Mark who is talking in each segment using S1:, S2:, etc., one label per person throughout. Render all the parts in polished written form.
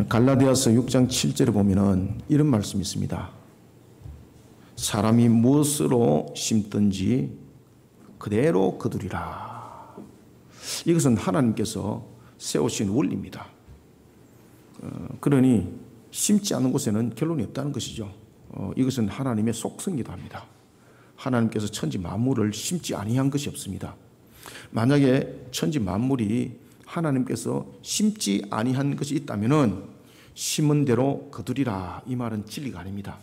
S1: 갈라디아서 6장 7절에 보면은 이런 말씀이 있습니다. 사람이 무엇으로 심든지 그대로 거두리라. 이것은 하나님께서 세우신 원리입니다. 그러니 심지 않은 곳에는 결론이 없다는 것이죠. 이것은 하나님의 속성이기도 합니다. 하나님께서 천지 만물을 심지 아니한 것이 없습니다. 만약에 천지 만물이 하나님께서 심지 아니한 것이 있다면은 심은 대로 거두리라, 이 말은 진리가 아닙니다.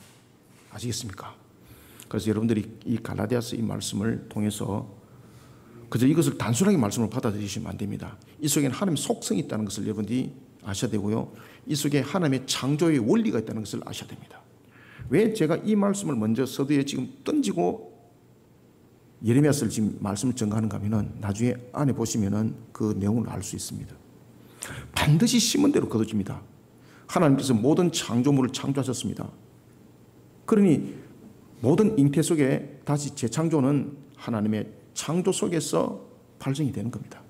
S1: 아시겠습니까? 그래서 여러분들이 이 갈라디아서 이 말씀을 통해서 그저 이것을 단순하게 말씀을 받아들이시면 안 됩니다. 이 속에는 하나님의 속성이 있다는 것을 여러분들이 아셔야 되고요. 이 속에 하나님의 창조의 원리가 있다는 것을 아셔야 됩니다. 왜 제가 이 말씀을 먼저 서두에 지금 던지고 예레미야서를 지금 말씀을 전가하는가 하면은 나중에 안에 보시면은 그 내용을 알 수 있습니다. 반드시 심은 대로 거둬집니다. 하나님께서 모든 창조물을 창조하셨습니다. 그러니 모든 잉태 속에 다시 재창조는 하나님의 창조 속에서 발생이 되는 겁니다.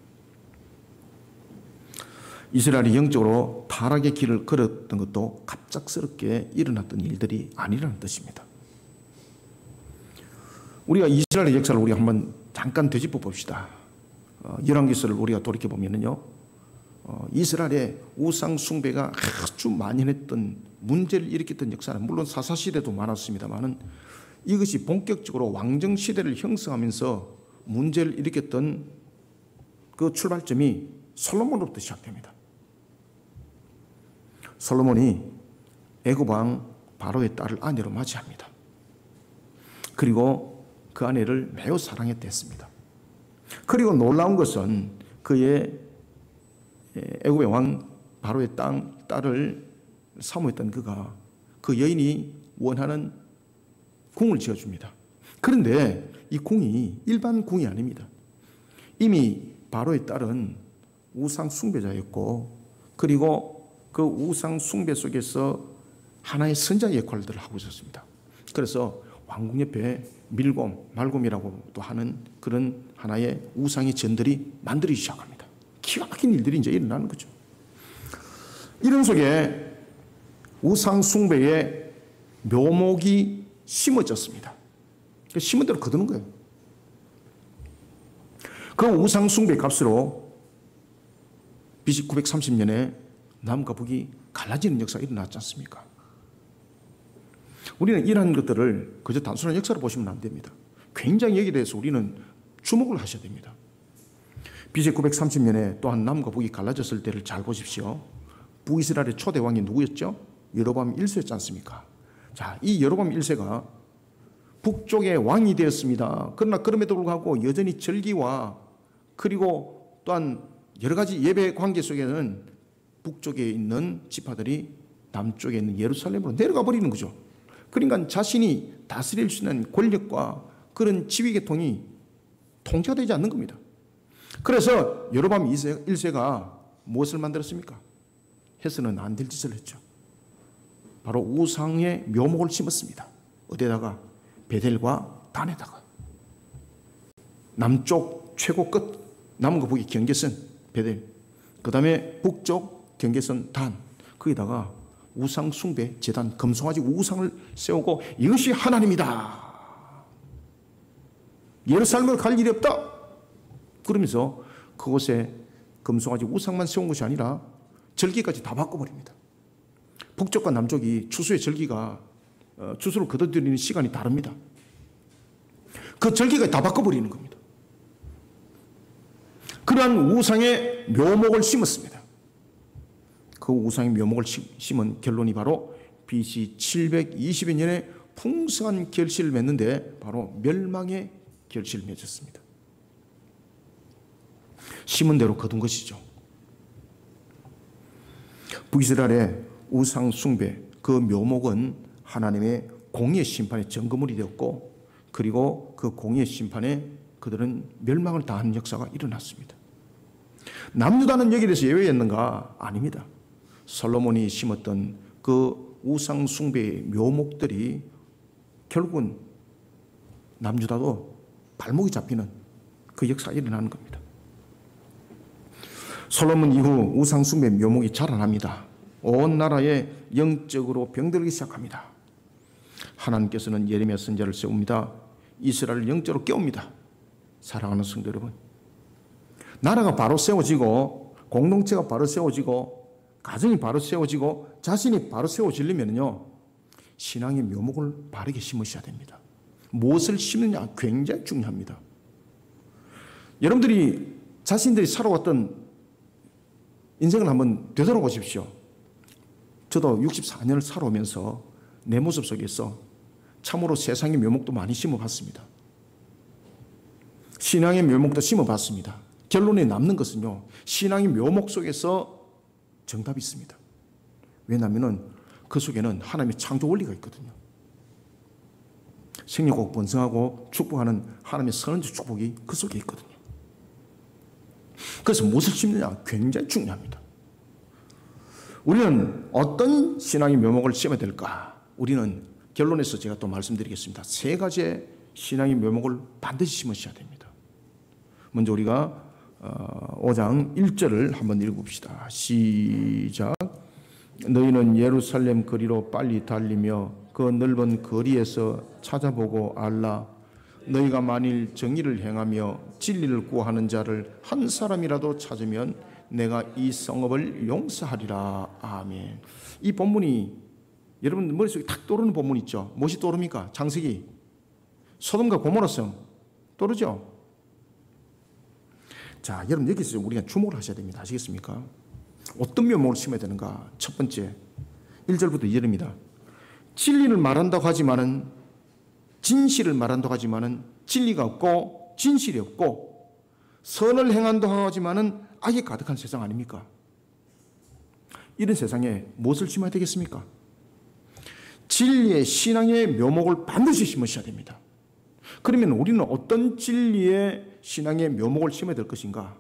S1: 이스라엘이 영적으로 타락의 길을 걸었던 것도 갑작스럽게 일어났던 일들이 아니라는 뜻입니다. 우리가 이스라엘의 역사를 우리가 한번 잠깐 되짚어 봅시다. 열왕기서를 우리가 돌이켜 보면은요, 이스라엘의 우상 숭배가 아주 만연했던 문제를 일으켰던 역사는 물론 사사시대도 많았습니다만은 이것이 본격적으로 왕정시대를 형성하면서 문제를 일으켰던 그 출발점이 솔로몬으로부터 시작됩니다. 솔로몬이 애굽 왕 바로의 딸을 아내로 맞이합니다. 그리고 그 아내를 매우 사랑했다 했습니다. 그리고 놀라운 것은 그의 애굽의 왕 바로의 딸을 사모했던 그가 그 여인이 원하는 궁을 지어줍니다. 그런데 이 궁이 일반 궁이 아닙니다. 이미 바로의 딸은 우상 숭배자였고, 그리고 그 우상 숭배 속에서 하나의 선자의 역할들을 하고 있었습니다. 그래서 왕궁 옆에 밀곰, 말곰이라고 또 하는 그런 하나의 우상의 전들이 만들기 시작합니다. 기가 막힌 일들이 이제 일어나는 거죠. 이런 속에 우상 숭배의 묘목이 심어졌습니다. 심은 대로 거두는 거예요. 그 우상 숭배 값으로 BC 930년에 남과 북이 갈라지는 역사가 일어났지 않습니까? 우리는 이러한 것들을 그저 단순한 역사로 보시면 안 됩니다. 굉장히 여기에 대해서 우리는 주목을 하셔야 됩니다. BC 930년에 또한 남과 북이 갈라졌을 때를 잘 보십시오. 북이스라엘의 초대 왕이 누구였죠? 여로보암 1세였지 않습니까? 자, 이 여로보암 1세가 북쪽의 왕이 되었습니다. 그러나 그럼에도 불구하고 여전히 절기와 그리고 또한 여러 가지 예배 관계 속에는 북쪽에 있는 지파들이 남쪽에 있는 예루살렘으로 내려가 버리는 거죠. 그러니까 자신이 다스릴 수 있는 권력과 그런 지위계통이 통제가 되지 않는 겁니다. 그래서 여로보암 1세가 무엇을 만들었습니까? 해서는 안 될 짓을 했죠. 바로 우상의 묘목을 심었습니다. 어디에다가? 베델과 단에다가. 남쪽 최고 끝, 남과 북이 경계선 베델, 그 다음에 북쪽 경계선 단, 거기다가 우상 숭배 제단, 금송아지 우상을 세우고 이것이 하나님이다. 예루살렘으로 갈 일이 없다. 그러면서 그곳에 금송아지 우상만 세운 것이 아니라 절기까지 다 바꿔버립니다. 북쪽과 남쪽이 추수의 절기가 추수를 거둬들이는 시간이 다릅니다. 그 절기까지 다 바꿔버리는 겁니다. 그러한 우상의 묘목을 심었습니다. 그 우상의 묘목을 심은 결론이 바로 BC 720여 년에 풍성한 결실을 맺는데 바로 멸망의 결실을 맺었습니다. 심은 대로 거둔 것이죠. 북이스라엘의 우상 숭배, 그 묘목은 하나님의 공의의 심판의 증거물이 되었고, 그리고 그 공의의 심판에 그들은 멸망을 당하는 역사가 일어났습니다. 남유다는 여기에 대해서 예외였는가? 아닙니다. 솔로몬이 심었던 그 우상 숭배의 묘목들이 결국은 남유다도 발목이 잡히는 그 역사가 일어나는 겁니다. 솔로몬 이후 우상 숭배 묘목이 자라납니다. 온 나라에 영적으로 병들기 시작합니다. 하나님께서는 예레미야 선지자를 세웁니다. 이스라엘을 영적으로 깨웁니다. 사랑하는 성도 여러분, 나라가 바로 세워지고 공동체가 바로 세워지고 가정이 바로 세워지고 자신이 바로 세워지려면요, 신앙의 묘목을 바르게 심으셔야 됩니다. 무엇을 심느냐 굉장히 중요합니다. 여러분들이 자신들이 살아왔던 인생을 한번 되돌아보십시오. 저도 64년을 살아오면서 내 모습 속에서 참으로 세상의 묘목도 많이 심어봤습니다. 신앙의 묘목도 심어봤습니다. 결론에 남는 것은요, 신앙의 묘목 속에서 정답이 있습니다. 왜냐하면 그 속에는 하나님의 창조 원리가 있거든요. 생육하고 번성하고 축복하는 하나님의 선언적 축복이 그 속에 있거든요. 그래서 무엇을 심느냐 굉장히 중요합니다. 우리는 어떤 신앙의 묘목을 심어야 될까? 우리는 결론에서 제가 또 말씀드리겠습니다. 세 가지의 신앙의 묘목을 반드시 심으셔야 됩니다. 먼저 우리가 5장 1절을 한번 읽어봅시다. 시작. 너희는 예루살렘 거리로 빨리 달리며 그 넓은 거리에서 찾아보고 알라. 너희가 만일 정의를 행하며 진리를 구하는 자를 한 사람이라도 찾으면 내가 이 성읍을 용서하리라. 아멘. 이 본문이 여러분 머릿속에 탁 떠오르는 본문 있죠. 무엇이 떠오릅니까? 창세기. 소돔과 고모라 성 떠오르죠? 자, 여러분 여기서 우리가 주목을 하셔야 됩니다. 아시겠습니까? 어떤 묘목을 심어야 되는가? 첫 번째 1절부터 2절입니다. 진리를 말한다고 하지만은, 진실을 말한다고 하지만은 진리가 없고 진실이 없고, 선을 행한다고 하지만은 악이 가득한 세상 아닙니까? 이런 세상에 무엇을 심어야 되겠습니까? 진리의 신앙의 묘목을 반드시 심으셔야 됩니다. 그러면 우리는 어떤 진리의 신앙의 묘목을 심어야 될 것인가?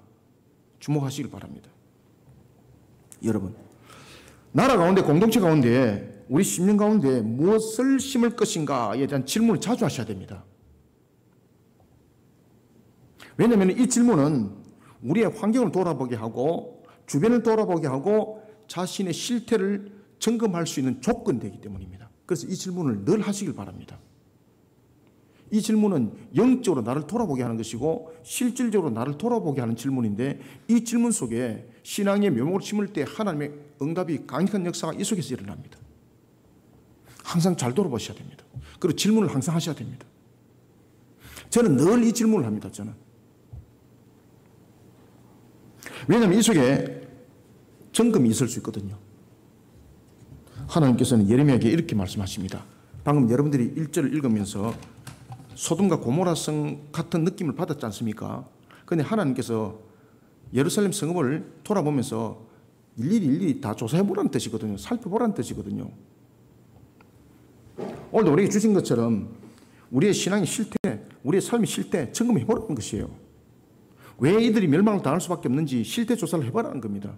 S1: 주목하시길 바랍니다. 여러분, 나라 가운데, 공동체 가운데, 우리 심령 가운데 무엇을 심을 것인가에 대한 질문을 자주 하셔야 됩니다. 왜냐하면 이 질문은 우리의 환경을 돌아보게 하고 주변을 돌아보게 하고 자신의 실태를 점검할 수 있는 조건이 되기 때문입니다. 그래서 이 질문을 늘 하시길 바랍니다. 이 질문은 영적으로 나를 돌아보게 하는 것이고 실질적으로 나를 돌아보게 하는 질문인데, 이 질문 속에 신앙의 묘목을 심을 때 하나님의 응답이 강력한 역사가 이 속에서 일어납니다. 항상 잘 돌아보셔야 됩니다. 그리고 질문을 항상 하셔야 됩니다. 저는 늘 이 질문을 합니다. 저는. 왜냐하면 이 속에 점검이 있을 수 있거든요. 하나님께서는 예레미야에게 이렇게 말씀하십니다. 방금 여러분들이 1절을 읽으면서 소돔과 고모라성 같은 느낌을 받았지 않습니까? 그런데 하나님께서 예루살렘 성읍을 돌아보면서 일일이 다 조사해보라는 뜻이거든요. 살펴보라는 뜻이거든요. 오늘도 우리에게 주신 것처럼 우리의 신앙의 실태, 우리의 삶의 실태 점검해보라는 것이에요. 왜 이들이 멸망을 당할 수밖에 없는지 실태 조사를 해보라는 겁니다.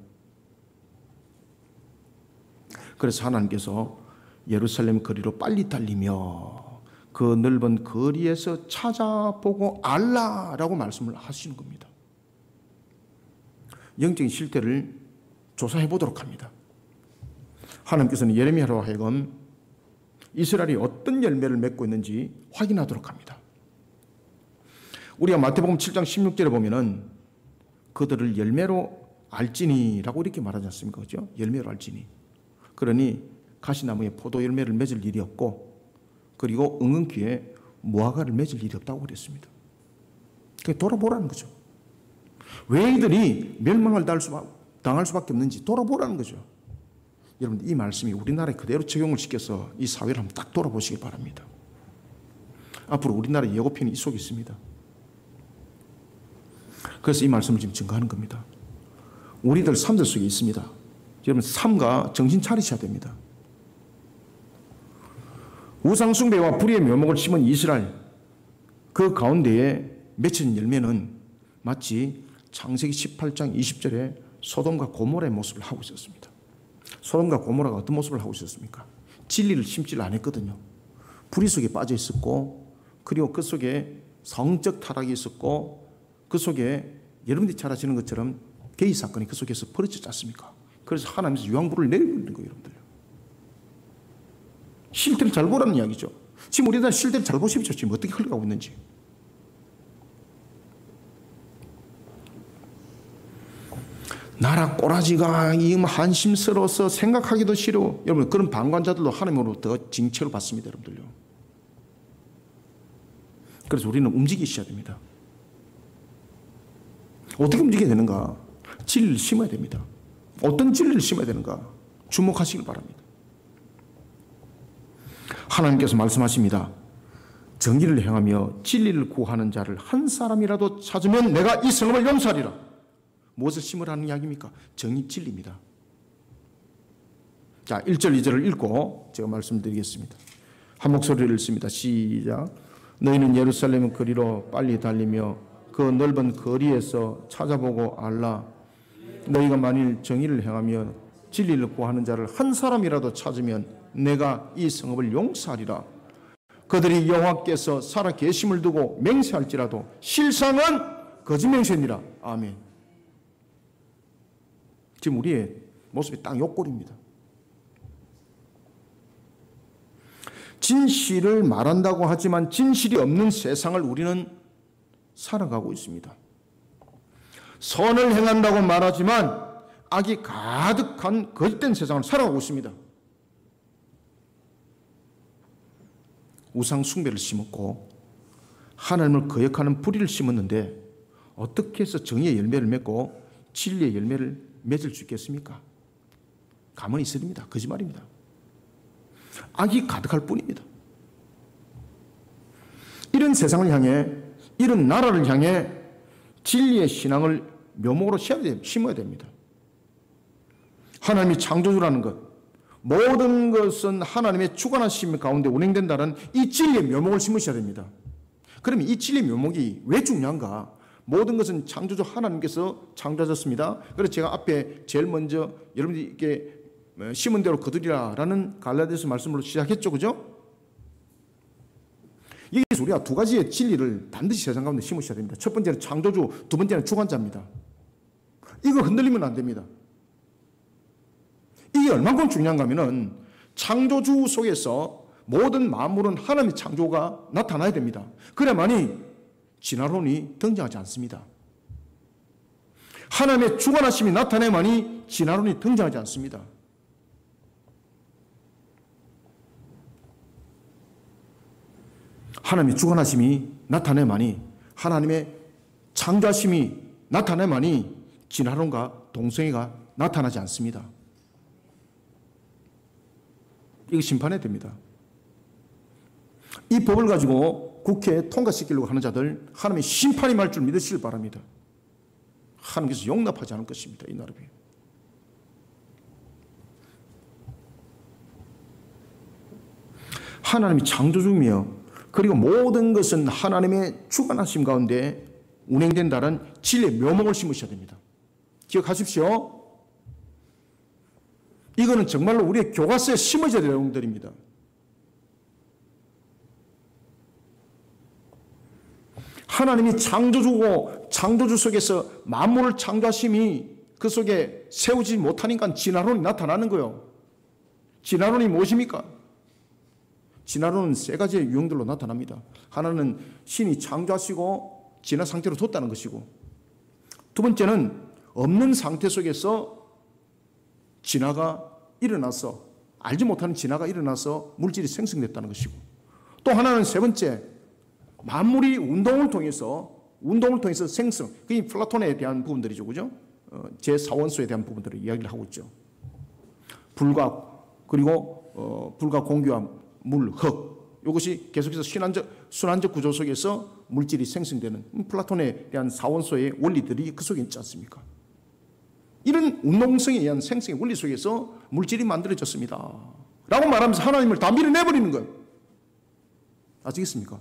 S1: 그래서 하나님께서 예루살렘 거리로 빨리 달리며 그 넓은 거리에서 찾아보고 알라라고 말씀을 하시는 겁니다. 영적인 실태를 조사해 보도록 합니다. 하나님께서는 예레미야로 하여금 이스라엘이 어떤 열매를 맺고 있는지 확인하도록 합니다. 우리가 마태복음 7장 16절에 보면은 그들을 열매로 알지니라고 이렇게 말하지 않습니까? 그죠? 열매로 알지니. 그러니 가시나무에 포도 열매를 맺을 일이 없고, 그리고 응응귀에 무화과를 맺을 일이 없다고 그랬습니다. 그게 돌아보라는 거죠. 왜 이들이 멸망을 당할 수밖에 없는지 돌아보라는 거죠. 여러분, 이 말씀이 우리나라에 그대로 적용을 시켜서 이 사회를 한번 딱 돌아보시기 바랍니다. 앞으로 우리나라 예고편이 이 속에 있습니다. 그래서 이 말씀을 지금 증거하는 겁니다. 우리들 삶들 속에 있습니다. 여러분, 삶과 정신 차리셔야 됩니다. 우상숭배와 불의의 묘목을 심은 이스라엘, 그 가운데에 맺힌 열매는 마치 창세기 18장 20절에 소돔과 고모라의 모습을 하고 있었습니다. 소돔과 고모라가 어떤 모습을 하고 있었습니까? 진리를 심지를 안 했거든요. 불의 속에 빠져 있었고, 그리고 그 속에 성적 타락이 있었고, 그 속에 여러분들이 잘 아시는 것처럼 게이 사건이 그 속에서 벌어지지 않습니까? 그래서 하나님께서 유황불을 내리는 거예요, 여러분들. 실태를 잘 보라는 이야기죠. 지금 우리나라 실태를 잘 보십시오. 지금 어떻게 흘러가고 있는지. 나라 꼬라지가 한심스러워서 생각하기도 싫어. 여러분, 그런 방관자들도 하나님으로부터 징체를 받습니다, 여러분들요. 그래서 우리는 움직이셔야 됩니다. 어떻게 움직여야 되는가? 진리를 심어야 됩니다. 어떤 진리를 심어야 되는가? 주목하시길 바랍니다. 하나님께서 말씀하십니다. 정의를 행하며 진리를 구하는 자를 한 사람이라도 찾으면 내가 이 성읍을 용서하리라. 무엇을 심으라는 이야기입니까? 정의, 진리입니다. 자, 1절, 2절을 읽고 제가 말씀드리겠습니다. 한 목소리를 읽습니다. 시작. 너희는 예루살렘 거리로 빨리 달리며 그 넓은 거리에서 찾아보고 알라. 너희가 만일 정의를 행하며 진리를 구하는 자를 한 사람이라도 찾으면 내가 이 성읍을 용서하리라. 그들이 여호와께서 살아 계심을 두고 맹세할지라도 실상은 거짓 맹세니라. 아멘. 지금 우리의 모습이 딱 요꼴입니다. 진실을 말한다고 하지만 진실이 없는 세상을 우리는 살아가고 있습니다. 선을 행한다고 말하지만 악이 가득한 거짓된 세상을 살아가고 있습니다. 우상 숭배를 심었고 하나님을 거역하는 불의를 심었는데 어떻게 해서 정의의 열매를 맺고 진리의 열매를 맺을 수 있겠습니까? 가만히 있으립니다. 거짓말입니다. 악이 가득할 뿐입니다. 이런 세상을 향해, 이런 나라를 향해 진리의 신앙을 묘목으로 심어야 됩니다. 하나님이 창조주라는 것, 모든 것은 하나님의 주관하심 가운데 운행된다는 이 진리의 묘목을 심으셔야 됩니다. 그러면 이 진리의 묘목이 왜 중요한가? 모든 것은 창조주 하나님께서 창조하셨습니다. 그래서 제가 앞에 제일 먼저 여러분들께 심은 대로 거두리라라는 갈라디아서 말씀으로 시작했죠. 그죠? 여기서 우리가 두 가지의 진리를 반드시 세상 가운데 심으셔야 됩니다. 첫 번째는 창조주, 두 번째는 주관자입니다. 이거 흔들리면 안 됩니다. 이게 얼만큼 중요한가 하면은 창조주 속에서 모든 만물은 하나님의 창조가 나타나야 됩니다. 그래야만이 진화론이 등장하지 않습니다. 하나님의 주관하심이 나타나야만이 진화론이 등장하지 않습니다. 하나님의 주관하심이 나타나야만이, 하나님의 창조하심이 나타나야만이 진화론과 동성애가 나타나지 않습니다. 이거 심판해야 됩니다. 이 법을 가지고 국회에 통과시키려고 하는 자들, 하나님의 심판이 말 줄 믿으시길 바랍니다. 하나님께서 용납하지 않을 것입니다. 이 나라에. 하나님이 창조주이며 그리고 모든 것은 하나님의 주관하심 가운데 운행된다는 진리의 묘목을 심으셔야 됩니다. 기억하십시오. 이거는 정말로 우리의 교과서에 심어져야 될 내용들입니다. 하나님이 창조주고 창조주 속에서 만물을 창조하심이 그 속에 세우지 못하니까 진화론이 나타나는 거예요. 진화론이 무엇입니까? 진화론은 세 가지의 유형들로 나타납니다. 하나는 신이 창조하시고 진화 상태로 뒀다는 것이고, 두 번째는 없는 상태 속에서 진화가 일어나서, 알지 못하는 진화가 일어나서 물질이 생성됐다는 것이고, 또 하나는 세 번째, 만물이 운동을 통해서 생성, 그게 플라톤에 대한 부분들이죠. 그죠? 제4원소에 대한 부분들을 이야기를 하고 있죠. 불과, 그리고 불과 공기와 물, 흙, 이것이 계속해서 순환적 구조 속에서 물질이 생성되는 플라톤에 대한 4원소의 원리들이 그 속에 있지 않습니까? 이런 운동성에 의한 생성의 원리 속에서 물질이 만들어졌습니다. 라고 말하면서 하나님을 다 밀어내버리는 거예요. 아시겠습니까?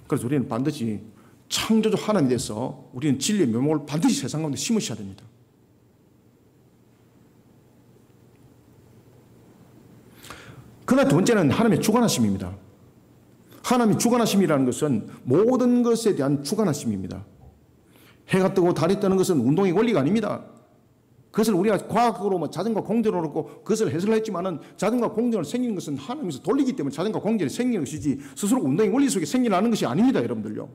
S1: 그래서 우리는 반드시 창조주 하나님에 대해서 우리는 진리의 묘목을 반드시 세상 가운데 심으셔야 됩니다. 그러나 두 번째는 하나님의 주관하심입니다. 하나님의 주관하심이라는 것은 모든 것에 대한 주관하심입니다. 해가 뜨고 달이 뜨는 것은 운동의 원리가 아닙니다. 그것을 우리가 과학으로 뭐 자전거 공전으로 놓고 그것을 해설했지만은 자전거 공전을 생기는 것은 하나님께서 돌리기 때문에 자전거 공전이 생기는 것이지 스스로 운동의 원리 속에 생겨나는 것이 아닙니다, 여러분들요.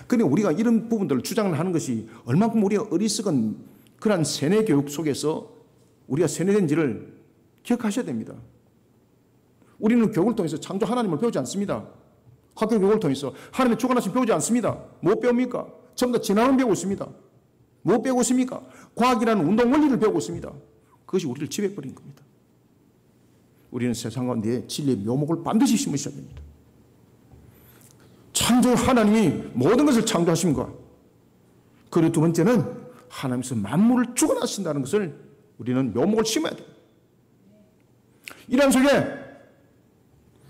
S1: 그런데 우리가 이런 부분들을 주장을 하는 것이 얼마큼 우리가 어리석은 그러한 세뇌 교육 속에서 우리가 세뇌된지를 기억하셔야 됩니다. 우리는 교육을 통해서 창조 하나님을 배우지 않습니다. 학교 교육을 통해서 하나님의 주관하심 배우지 않습니다. 뭐 배웁니까? 전부 다 진화론 배우고 있습니다. 뭐 배우고 있습니까? 과학이라는 운동 원리를 배우고 있습니다. 그것이 우리를 지배해버린 겁니다. 우리는 세상 가운데 진리의 묘목을 반드시 심으셔야 됩니다. 창조 하나님이 모든 것을 창조하신 것. 그리고 두 번째는 하나님께서 만물을 주관하신다는 것을 우리는 묘목을 심어야 돼요. 이런 속에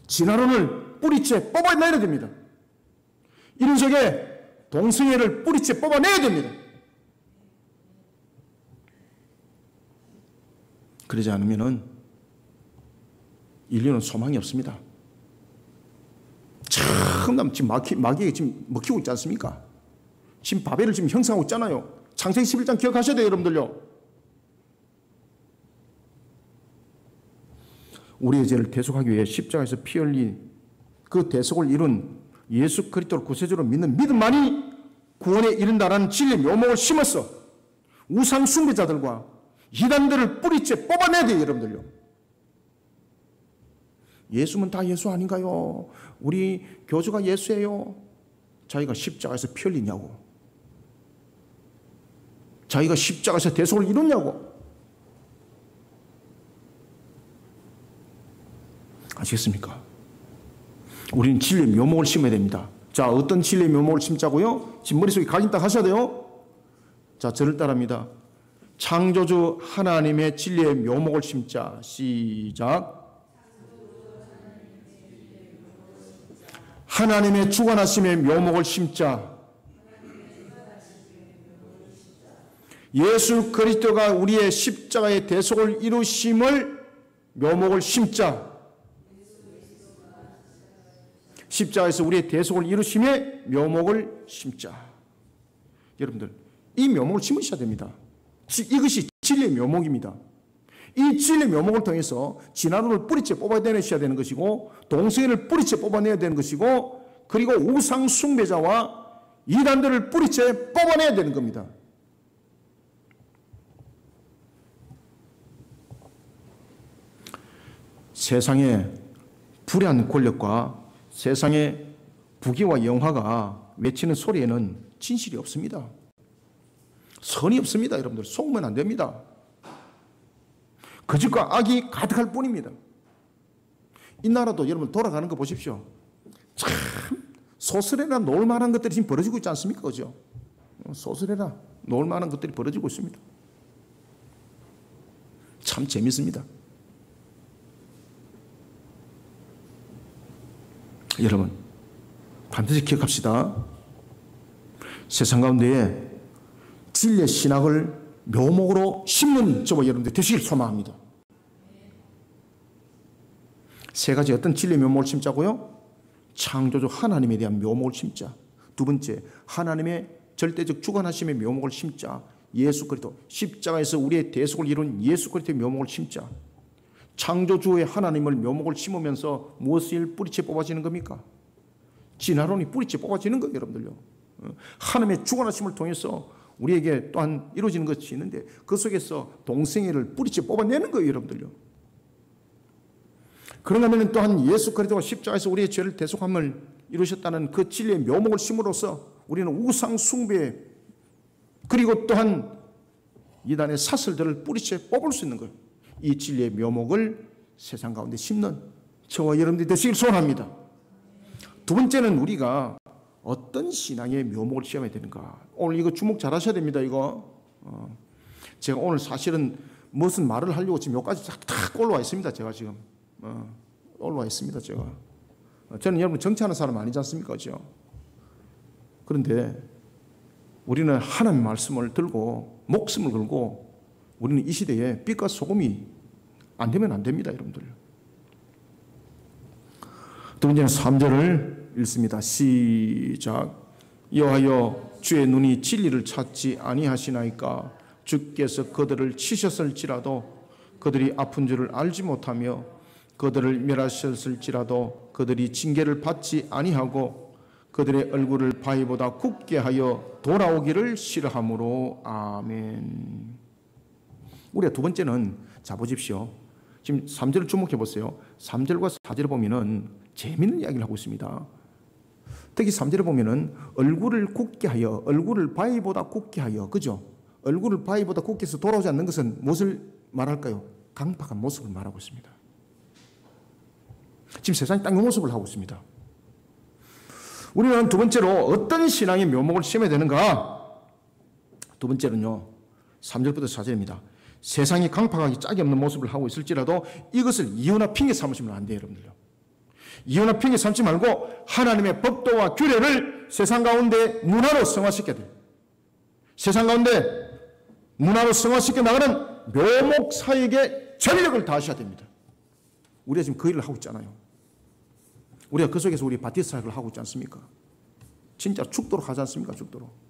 S1: 진화론을 뿌리째 뽑아내야 됩니다. 이런 속에 동성애를 뿌리째 뽑아내야 됩니다. 그러지 않으면 인류는 소망이 없습니다. 참 지금 마귀에게 지금 먹히고 있지 않습니까? 지금 바벨을 지금 형성하고 있잖아요. 창세기 11장 기억하셔야 돼요, 여러분들요. 우리의 죄를 대속하기 위해 십자가에서 피 흘린 그 대속을 이룬 예수 그리스도를 구세주로 믿는 믿음만이 구원에 이른다라는 진리의 묘목을 심어서 우상 숭배자들과 이단들을 뿌리째 뽑아내야 돼요, 여러분들요. 예수면 다 예수 아닌가요? 우리 교주가 예수예요. 자기가 십자가에서 피 흘리냐고. 자기가 십자가에서 대속을 이루냐고. 아시겠습니까? 우리는 진리의 묘목을 심어야 됩니다. 자, 어떤 진리의 묘목을 심자고요? 지금 머릿속에 각인 딱 하셔야 돼요. 자, 저를 따라합니다. 창조주 하나님의 진리의 묘목을 심자. 시작. 하나님의 주관하심의 묘목을 심자. 예수 그리스도가 우리의 십자가의 대속을 이루심을 묘목을 심자. 십자가에서 우리의 대속을 이루심의 묘목을 심자. 여러분들, 이 묘목을 심으셔야 됩니다. 이것이 진리의 묘목입니다. 이 진리의 묘목을 통해서 진화론을 뿌리째 뽑아내셔야 되는 것이고, 동성애를 뿌리째 뽑아내야 되는 것이고, 그리고 우상 숭배자와 이단들을 뿌리째 뽑아내야 되는 겁니다. 세상의 불의한 권력과 세상의 부귀와 영화가 외치는 소리에는 진실이 없습니다. 선이 없습니다. 여러분들 속으면 안 됩니다. 거짓과 악이 가득할 뿐입니다. 이 나라도 여러분 돌아가는 거 보십시오. 참 소설에나 놓을 만한 것들이 지금 벌어지고 있지 않습니까? 그죠? 소설에나 놓을 만한 것들이 벌어지고 있습니다. 참 재밌습니다. 여러분, 반드시 기억합시다. 세상 가운데에 진리의 신학을 묘목으로 심는 저와 여러분들 되시길 소망합니다. 세 가지 어떤 진리의 묘목을 심자고요? 창조주 하나님에 대한 묘목을 심자. 두 번째, 하나님의 절대적 주관하심의 묘목을 심자. 예수 그리스도 십자가에서 우리의 대속을 이룬 예수 그리스도의 묘목을 심자. 창조주의 하나님을 묘목을 심으면서 무엇을 뿌리째 뽑아지는 겁니까? 진화론이 뿌리째 뽑아지는 거예요, 여러분들요. 하나님의 주관하심을 통해서 우리에게 또한 이루어지는 것이 있는데 그 속에서 동성애를 뿌리째 뽑아내는 거예요, 여러분들요. 그런가 하면 또한 예수 그리스도가 십자가에서 우리의 죄를 대속함을 이루셨다는 그 진리의 묘목을 심으로써 우리는 우상 숭배 그리고 또한 이단의 사슬들을 뿌리째 뽑을 수 있는 거예요. 이 진리의 묘목을 세상 가운데 심는 저와 여러분들이 되시길 소원합니다. 두 번째는 우리가 어떤 신앙의 묘목을 시험해야 되는가. 오늘 이거 주목 잘 하셔야 됩니다. 이거 제가 오늘 사실은 무슨 말을 하려고 지금 여기까지 탁 올라와 있습니다. 제가 지금 올라와 있습니다. 제가 저는 여러분 정치하는 사람 아니지 않습니까? 그렇죠? 그런데 우리는 하나님의 말씀을 들고 목숨을 걸고 우리는 이 시대에 빛과 소금이 안 되면 안 됩니다, 여러분들. 두 번째는 3절을 읽습니다. 시작. 여호와여 주의 눈이 진리를 찾지 아니하시나이까. 주께서 그들을 치셨을지라도 그들이 아픈 줄을 알지 못하며 그들을 멸하셨을지라도 그들이 징계를 받지 아니하고 그들의 얼굴을 바위보다 굽게 하여 돌아오기를 싫어하므로. 아멘. 우리가 두 번째는, 자 보십시오. 지금 3절을 주목해 보세요. 3절과 4절을 보면은 재미있는 이야기를 하고 있습니다. 특히 3절에 보면은 얼굴을 굽게 하여, 얼굴을 바위보다 굽게 하여, 그죠? 얼굴을 바위보다 굽게 해서 돌아오지 않는 것은 무엇을 말할까요? 강팍한 모습을 말하고 있습니다. 지금 세상이 딱 이 모습을 하고 있습니다. 우리는 두 번째로 어떤 신앙의 묘목을 심어야 되는가? 두 번째는요, 3절부터 4절입니다. 세상이 강팍하게 짝이 없는 모습을 하고 있을지라도 이것을 이유나 핑계 삼으시면 안 돼요, 여러분들요. 이유나 핑계 삼지 말고 하나님의 법도와 규례를 세상 가운데 문화로 성화시켜야 돼요. 세상 가운데 문화로 성화시켜 나가는 묘목 사역에 전력을 다하셔야 됩니다. 우리가 지금 그 일을 하고 있잖아요. 우리가 그 속에서 우리 바티스 사역을 하고 있지 않습니까? 진짜 죽도록 하지 않습니까? 죽도록.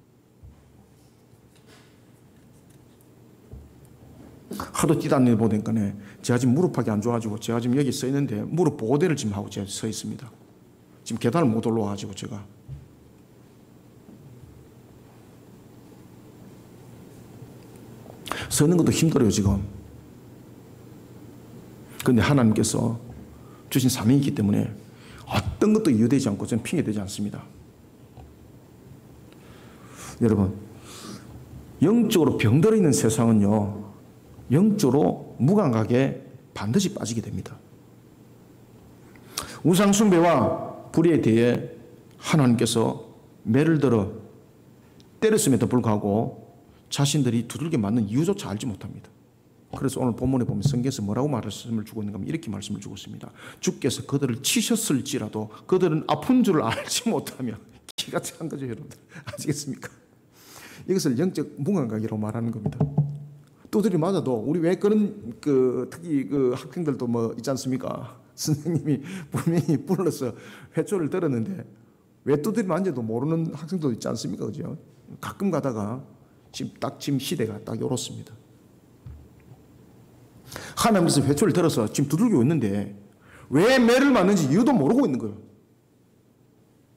S1: 하도 뛰다니는 보니까 제가 지금 무릎하기 안 좋아가지고 제가 지금 여기 서 있는데 무릎 보호대를 지금 하고 제가 서 있습니다. 지금 계단을 못 올라와가지고 제가. 서 있는 것도 힘들어요, 지금. 그런데 하나님께서 주신 사명이 있기 때문에 어떤 것도 이유되지 않고 저는 핑계되지 않습니다. 여러분, 영적으로 병들어 있는 세상은요, 영적으로 무감각에 반드시 빠지게 됩니다. 우상숭배와 불의에 대해 하나님께서 매를 들어 때렸음에도 불구하고 자신들이 두들겨 맞는 이유조차 알지 못합니다. 그래서 오늘 본문에 보면 성경에서 뭐라고 말씀을 주고 있는가 하면 이렇게 말씀을 주고 있습니다. 주께서 그들을 치셨을지라도 그들은 아픈 줄을 알지 못하며. 기가 찬 거죠, 여러분들. 아시겠습니까? 이것을 영적 무감각이라고 말하는 겁니다. 두드려 맞아도 우리 왜 그런 특히 학생들도 뭐 있지 않습니까? 선생님이 분명히 불러서 회초를 들었는데 왜 두드려 맞아도 모르는 학생도 있지 않습니까? 그죠? 가끔 가다가 지금 시대가 딱 이렇습니다. 하나님께서 회초를 들어서 지금 두들기고 있는데 왜 매를 맞는지 이유도 모르고 있는 거예요.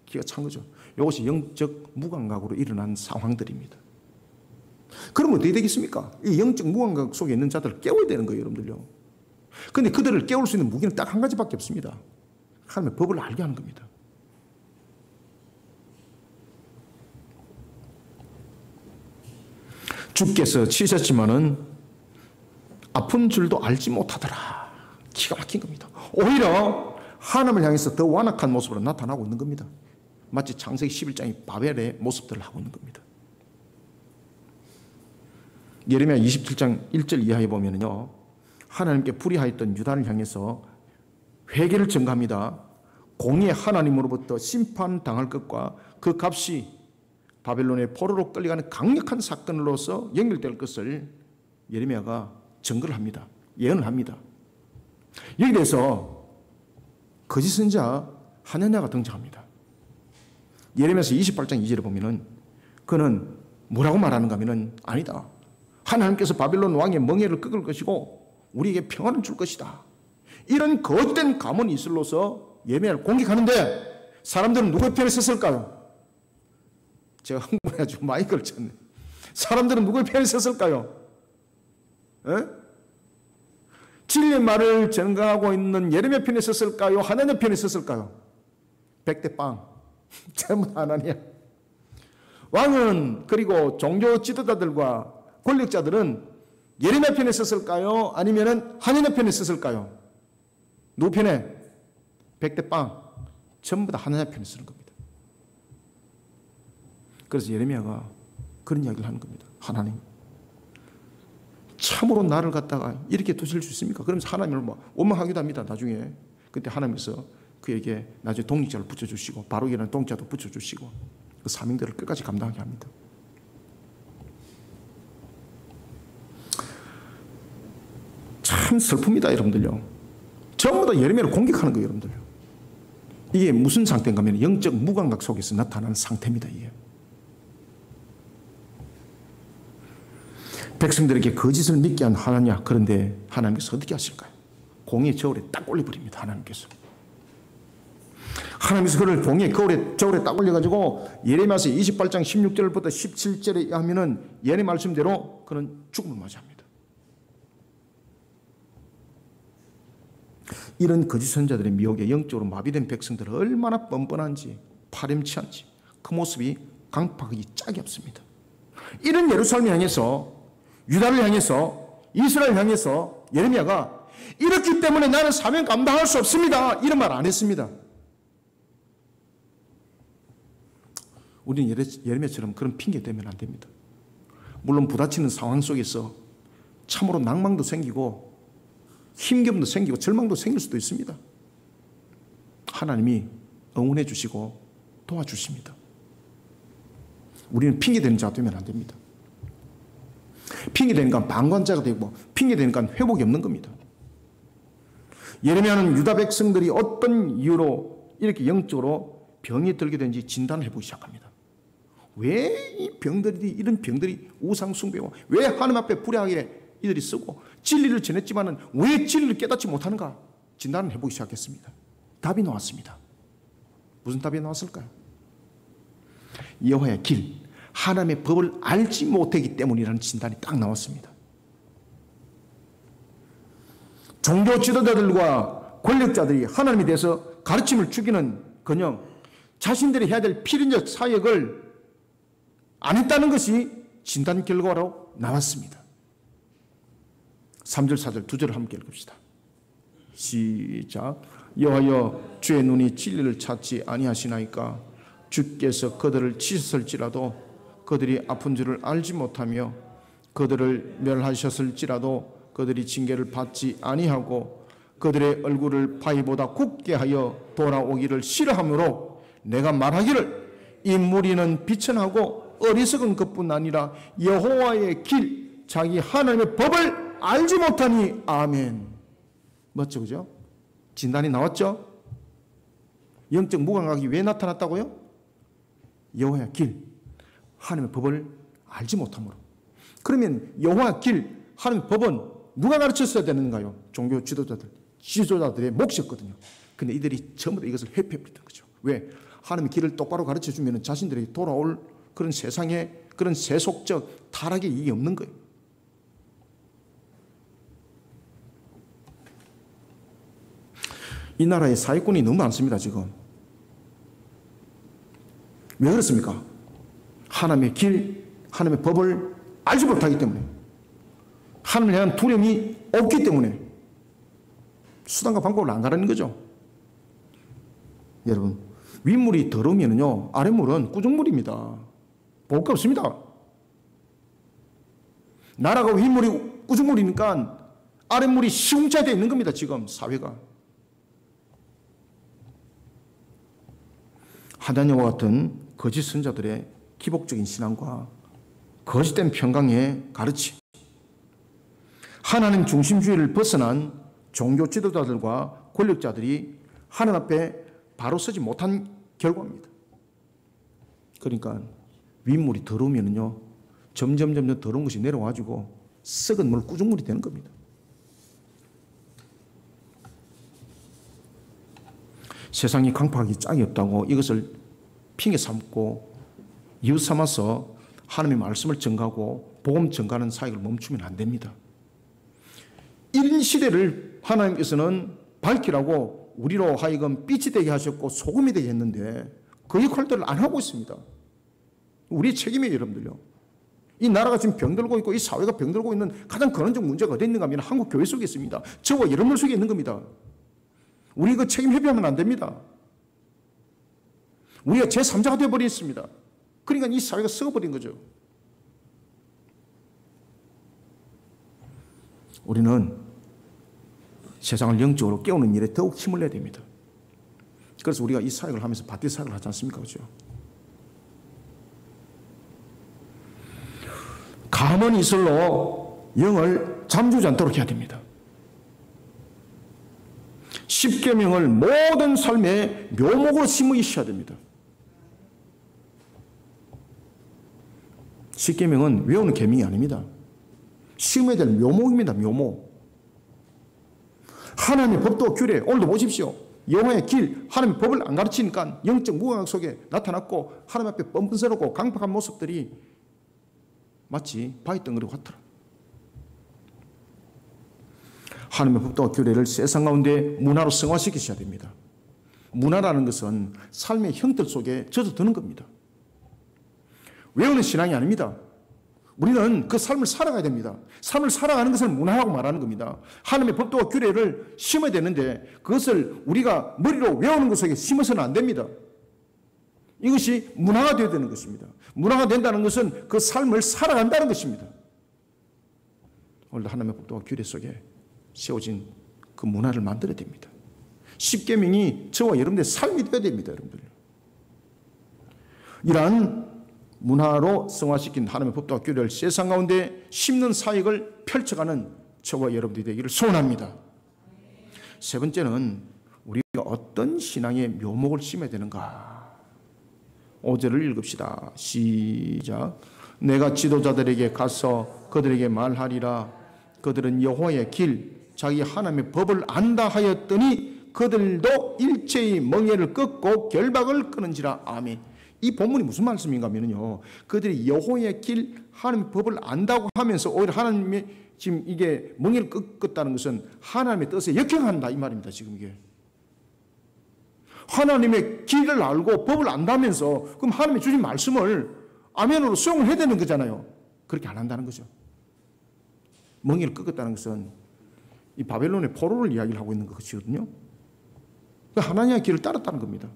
S1: 기가 찬 거죠. 이것이 영적 무감각으로 일어난 상황들입니다. 그러면 어떻게 되겠습니까? 이 영적 무감각 속에 있는 자들을 깨워야 되는 거예요, 여러분들요. 그런데 그들을 깨울 수 있는 무기는 딱 한 가지밖에 없습니다. 하나님의 법을 알게 하는 겁니다. 주께서 치셨지만은 아픈 줄도 알지 못하더라. 기가 막힌 겁니다. 오히려 하나님을 향해서 더 완악한 모습으로 나타나고 있는 겁니다. 마치 창세기 11장의 바벨의 모습들을 하고 있는 겁니다. 예레미야 27장 1절 이하에 보면요, 하나님께 불의하였던 유다를 향해서 회개를 전가합니다. 공의의 하나님으로부터 심판당할 것과 그 값이 바벨론의 포로로 끌려가는 강력한 사건으로서 연결될 것을 예레미야가 증거를 합니다. 예언을 합니다. 여기 대해서 거짓 선지자 하나냐가 등장합니다. 예레미야서 28장 2절에 보면은 그는 뭐라고 말하는가 하면은 아니다. 하나님께서 바벨론 왕의 멍에를 꺾을 것이고 우리에게 평안을 줄 것이다. 이런 거짓된 가문이 있을로서 예레미야를 공격하는데 사람들은 누구의 편에 섰을까요? 제가 흥분해가지고 마이크를 쳤네. 사람들은 누구의 편에 섰을까요? 진리의 말을 전가하고 있는 예레미야 편에 섰을까요? 하나님 편에 섰을까요? 100대 빵. 전부 다 하나님이야. 왕은 그리고 종교 지도자들과 권력자들은 예레미야 편에 섰을까요? 아니면 하나님 편에 섰을까요? 누구 편에? 100대 빵. 전부 다 하나님 편에 서는 겁니다. 그래서 예레미야가 그런 이야기를 하는 겁니다. 하나님, 참으로 나를 갖다가 이렇게 두실 수 있습니까? 그러면서 하나님을 원망하기도 합니다. 나중에. 그때 하나님께서 그에게 나중에 동력자를 붙여주시고 바로 일어나는 동력자도 붙여주시고 그 사명들을 끝까지 감당하게 합니다. 참 슬픕니다, 여러분들요. 전부 다 예레미야를 공격하는 거예요, 여러분들요. 이게 무슨 상태인가 하면 영적 무감각 속에서 나타나는 상태입니다. 이게. 백성들에게 거짓을 믿게 한 하나냐? 그런데 하나님께서 어떻게 하실까요? 공의 저울에 딱 올려버립니다. 하나님께서. 하나님께서 그를 공의 저울에 딱 올려가지고 예레미야서 28장 16절부터 17절에 하면은 예레미야 말씀대로 그는 죽음을 맞이합니다. 이런 거짓 선자들의 미혹에 영적으로 마비된 백성들은 얼마나 뻔뻔한지 파렴치한지 그 모습이 강팍하기 짝이 없습니다. 이런 예루살렘을 향해서, 유다를 향해서, 이스라엘을 향해서 예레미야가 이렇기 때문에 나는 사명 감당할 수 없습니다, 이런 말 안 했습니다. 우리는 예레미야처럼 그런 핑계 대면 안 됩니다. 물론 부딪히는 상황 속에서 참으로 낭망도 생기고 힘겨움도 생기고 절망도 생길 수도 있습니다. 하나님이 응원해 주시고 도와주십니다. 우리는 핑계대는 자가 되면 안 됩니다. 핑계대니까 방관자가 되고 핑계대니까 회복이 없는 겁니다. 예레미야는 유다 백성들이 어떤 이유로 이렇게 영적으로 병이 들게 되는지 진단을 해보기 시작합니다. 왜 이 병들이, 이런 병들이 우상숭배와 왜 하나님 앞에 불의하게 이들이 쓰고 진리를 전했지만은 왜 진리를 깨닫지 못하는가 진단을 해보기 시작했습니다. 답이 나왔습니다. 무슨 답이 나왔을까요? 여호와의 길, 하나님의 법을 알지 못하기 때문이라는 진단이 딱 나왔습니다. 종교 지도자들과 권력자들이 하나님에 대해서 가르침을 주기는 커녕 자신들이 해야 될 필연적 사역을 안 했다는 것이 진단 결과로 나왔습니다. 3절, 4절 두 절을 함께 읽읍시다. 시작. 여호와여, 주의 눈이 진리를 찾지 아니하시나이까? 주께서 그들을 치셨을지라도 그들이 아픈 줄을 알지 못하며 그들을 멸하셨을지라도 그들이 징계를 받지 아니하고 그들의 얼굴을 바위보다 굽게 하여 돌아오기를 싫어하므로 내가 말하기를 이 무리는 비천하고 어리석은 것뿐 아니라 여호와의 길, 자기 하나님의 법을 알지 못하니. 아멘. 멋져, 그죠? 진단이 나왔죠? 영적 무감각이 왜 나타났다고요? 여호와의 길, 하나님의 법을 알지 못함으로. 그러면 여호와의 길, 하나님의 법은 누가 가르쳤어야 되는가요? 종교 지도자들의 몫이었거든요. 근데 이들이 전부 다 이것을 회피해버렸던 거죠. 왜? 하나님의 길을 똑바로 가르쳐주면 자신들이 돌아올 그런 세상의 그런 세속적 타락의 이익이 없는 거예요. 이 나라의 사회권이 너무 많습니다, 지금. 왜 그렇습니까? 하나님의 길, 하나님의 법을 알지 못하기 때문에, 하나님에 대한 두려움이 없기 때문에 수단과 방법을 안 가르는 거죠. 여러분, 윗물이 더러우면요, 아랫물은 꾸중물입니다. 볼 게 없습니다. 나라가 윗물이 꾸중물이니까 아랫물이 시궁차되어 있는 겁니다, 지금 사회가. 하나님과 같은 거짓 선자들의 기복적인 신앙과 거짓된 평강의 가르침, 하나님 중심주의를 벗어난 종교 지도자들과 권력자들이 하나님 앞에 바로 서지 못한 결과입니다. 그러니까 윗물이 더러우면요, 점점 더러운 것이 내려와가지고 썩은 물, 꾸중물이 되는 겁니다. 세상이 강팍하기 짝이 없다고 이것을 핑계 삼고 이유 삼아서 하나님의 말씀을 전가하고 복음 전가하는 사역을 멈추면 안 됩니다. 이런 시대를 하나님께서는 밝히라고 우리로 하여금 빛이 되게 하셨고 소금이 되게 했는데 그 역할들을 안 하고 있습니다. 우리의 책임이에요, 여러분들요. 이 나라가 지금 병들고 있고 이 사회가 병들고 있는 가장 근원적 문제가 어디 있는가 하면 한국 교회 속에 있습니다. 저와 여러분 속에 있는 겁니다. 우리 그 책임 회피하면 안 됩니다. 우리가 제3자가 되어버렸습니다. 그러니까 이 사회가 썩어버린 거죠. 우리는 세상을 영적으로 깨우는 일에 더욱 힘을 내야 됩니다. 그래서 우리가 이 사역을 하면서 바티 사역을 하지 않습니까? 그죠? 감언 이슬로 영을 잠주지 않도록 해야 됩니다. 십계명을 모든 삶의 묘목으로 심으셔야 됩니다. 십계명은 외우는 계명이 아닙니다. 심어야 될 묘목입니다. 묘목. 하나님의 법도 규례, 오늘도 보십시오. 여호와의 길, 하나님의 법을 안 가르치니까 영적 무감각 속에 나타났고 하나님 앞에 뻔뻔스럽고 강팍한 모습들이 마치 바위 덩어리 같더라. 하나님의 법도와 규례를 세상 가운데 문화로 승화시키셔야 됩니다. 문화라는 것은 삶의 형들 속에 젖어드는 겁니다. 외우는 신앙이 아닙니다. 우리는 그 삶을 살아가야 됩니다. 삶을 살아가는 것을 문화라고 말하는 겁니다. 하나님의 법도와 규례를 심어야 되는데 그것을 우리가 머리로 외우는 것 속에 심어서는 안 됩니다. 이것이 문화가 되어야 되는 것입니다. 문화가 된다는 것은 그 삶을 살아간다는 것입니다. 오늘도 하나님의 법도와 규례 속에 세워진 그 문화를 만들어야 됩니다. 십계명이 저와 여러분들의 삶이 되어야 됩니다. 여러분들. 이러한 문화로 성화시킨 하나님의 법도와 규례를 세상 가운데 심는 사역을 펼쳐가는 저와 여러분들이 되기를 소원합니다. 세 번째는 우리가 어떤 신앙의 묘목을 심어야 되는가. 5절을 읽읍시다. 시작. 내가 지도자들에게 가서 그들에게 말하리라. 그들은 여호와의 길 자기 하나님의 법을 안다 하였더니 그들도 일체의 멍에를 꺾고 결박을 끊은지라. 아멘. 이 본문이 무슨 말씀인가 하면요, 그들이 여호와의 길 하나님의 법을 안다고 하면서 오히려 하나님의 지금 이게 멍에를 꺾었다는 것은 하나님의 뜻에 역행한다 이 말입니다. 지금 이게 하나님의 길을 알고 법을 안다면서 그럼 하나님의 주신 말씀을 아멘으로 수용을 해야 되는 거잖아요. 그렇게 안 한다는 거죠. 멍에를 꺾었다는 것은 이 바벨론의 포로를 이야기를 하고 있는 것이거든요. 하나님의 길을 따랐다는 겁니다.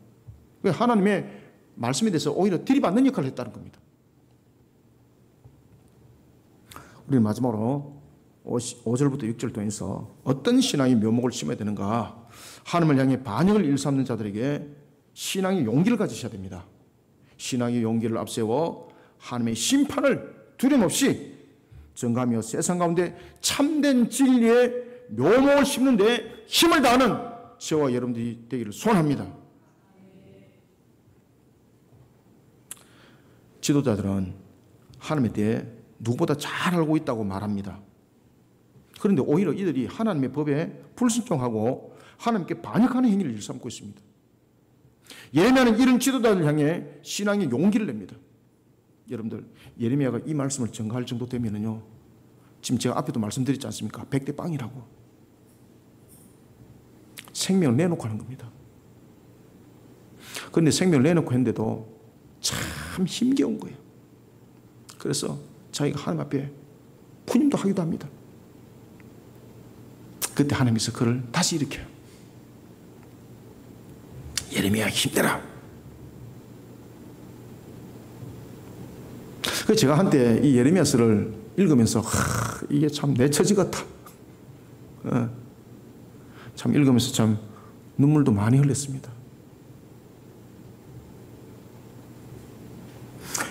S1: 하나님의 말씀에 대해서 오히려 들이받는 역할을 했다는 겁니다. 우리는 마지막으로 5절부터 6절 통해서 어떤 신앙의 묘목을 심어야 되는가. 하나님을 향해 반역을 일삼는 자들에게 신앙의 용기를 가지셔야 됩니다. 신앙의 용기를 앞세워 하나님의 심판을 두려움없이 전가하며 세상 가운데 참된 진리의 묘목을 심는 데 힘을 다하는 저와 여러분들이 되기를 소원합니다. 지도자들은 하나님에 대해 누구보다 잘 알고 있다고 말합니다. 그런데 오히려 이들이 하나님의 법에 불순종하고 하나님께 반역하는 행위를 일삼고 있습니다. 예레미야는 이런 지도자를 향해 신앙의 용기를 냅니다. 여러분들, 예레미야가 이 말씀을 전가할 정도 되면요, 지금 제가 앞에도 말씀드렸지 않습니까? 100대 빵이라고. 생명을 내놓고 하는 겁니다. 그런데 생명을 내놓고 했는데도 참 힘겨운 거예요. 그래서 자기가 하나님 앞에 푸념도 하기도 합니다. 그때 하나님께서 그를 다시 일으켜요. 예레미야 힘내라. 그래서 제가 한때 이 예레미야서를 읽으면서 이게 참 내 처지 같아. 참 읽으면서 참 눈물도 많이 흘렸습니다.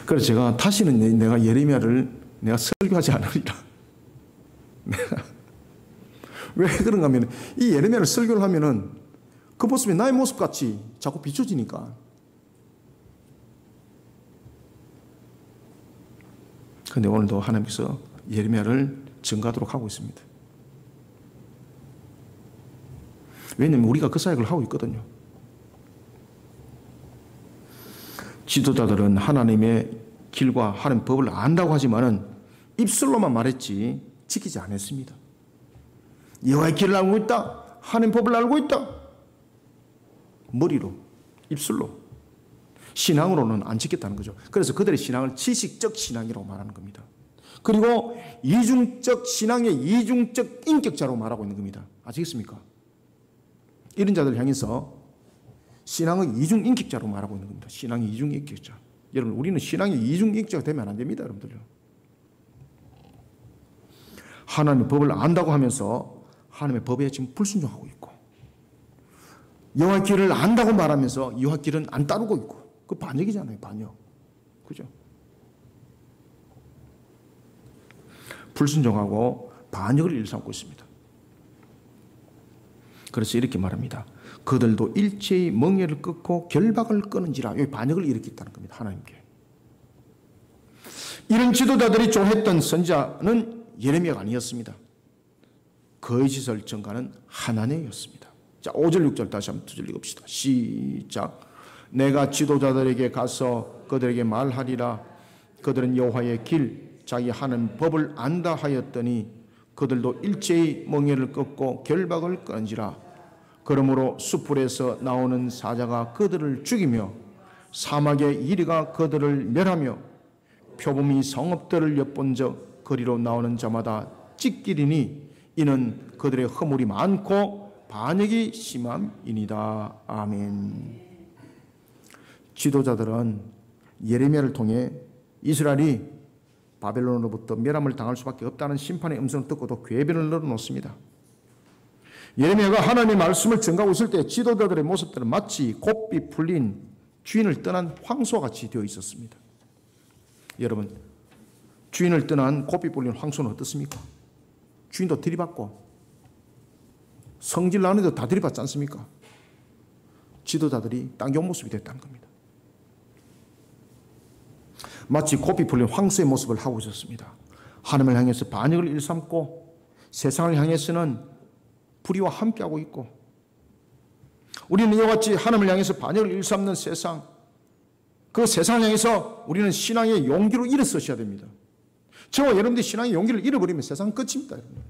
S1: 그래서 제가 다시는 내가 예레미야를 내가 설교하지 않으리라. 왜 그런가 하면 이 예레미야를 설교를 하면은 그 모습이 나의 모습 같이 자꾸 비춰지니까. 그런데 오늘도 하나님께서 예레미야를 전가하도록 하고 있습니다. 왜냐하면 우리가 그 사역을 하고 있거든요. 지도자들은 하나님의 길과 하나님의 법을 안다고 하지만은 입술로만 말했지 지키지 않았습니다. 여호와의 길을 알고 있다. 하나님의 법을 알고 있다. 머리로, 입술로. 신앙으로는 안 지켰다는 거죠. 그래서 그들의 신앙을 지식적 신앙이라고 말하는 겁니다. 그리고 이중적 신앙의 이중적 인격자로 말하고 있는 겁니다. 아시겠습니까? 이런 자들을 향해서 신앙의 이중인격자로 말하고 있는 겁니다. 신앙의 이중인격자. 여러분, 우리는 신앙의 이중인격자가 되면 안 됩니다. 여러분들요. 하나님의 법을 안다고 하면서 하나님의 법에 지금 불순종하고 있고, 여호와의 길을 안다고 말하면서 여호와의 길은 안 따르고 있고, 그 반역이잖아요. 반역. 그죠? 불순종하고 반역을 일삼고 있습니다. 그래서 이렇게 말합니다. 그들도 일체의 멍에를 꺾고 결박을 끊은지라. 여기 반역을 일으켰다는 겁니다. 하나님께. 이런 지도자들이 좋아했던 선지자는 예레미야가 아니었습니다. 거짓을 전가하는 하나님이었습니다. 자, 5절 6절 다시 한번 2절 읽읍시다. 시작. 내가 지도자들에게 가서 그들에게 말하리라. 그들은 여호와의 길 자기 하는 법을 안다 하였더니 그들도 일제히 멍에를 꺾고 결박을 끊지라. 그러므로 숯불에서 나오는 사자가 그들을 죽이며 사막의 이리가 그들을 멸하며 표범이 성읍들을 엿본적 거리로 나오는 자마다 찢기리니 이는 그들의 허물이 많고 반역이 심함이니이다. 아멘. 지도자들은 예레미야를 통해 이스라엘이 바벨론으로부터 멸함을 당할 수밖에 없다는 심판의 음성을 듣고도 궤변을 늘어놓습니다. 예레미야가 하나님의 말씀을 전가하고 있을 때 지도자들의 모습들은 마치 곱비 풀린 주인을 떠난 황소와 같이 되어 있었습니다. 여러분, 주인을 떠난 곱비 풀린 황소는 어떻습니까? 주인도 들이받고 성질 나는데도 다 들이받지 않습니까? 지도자들이 딱 요 모습이 됐다는 겁니다. 마치 곱비 풀린 황소의 모습을 하고 있었습니다. 하나님을 향해서 반역을 일삼고 세상을 향해서는 불의와 함께하고 있고, 우리는 이와 같이 하나님을 향해서 반역을 일삼는 세상, 그 세상을 향해서 우리는 신앙의 용기로 일어서셔야 됩니다. 저와 여러분들이 신앙의 용기를 잃어버리면 세상은 끝입니다. 여러분.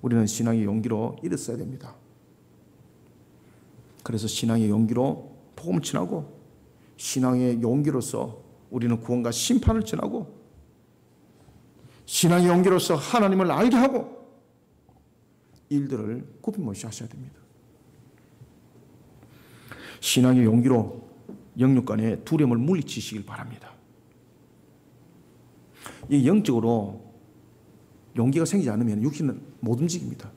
S1: 우리는 신앙의 용기로 일어서야 됩니다. 그래서 신앙의 용기로 복음을 전하고, 신앙의 용기로서 우리는 구원과 심판을 전하고, 신앙의 용기로서 하나님을 알게 하고, 일들을 굽힘없이 하셔야 됩니다. 신앙의 용기로 영육 간의 두려움을 물리치시길 바랍니다. 이 영적으로 용기가 생기지 않으면 육신은 못 움직입니다.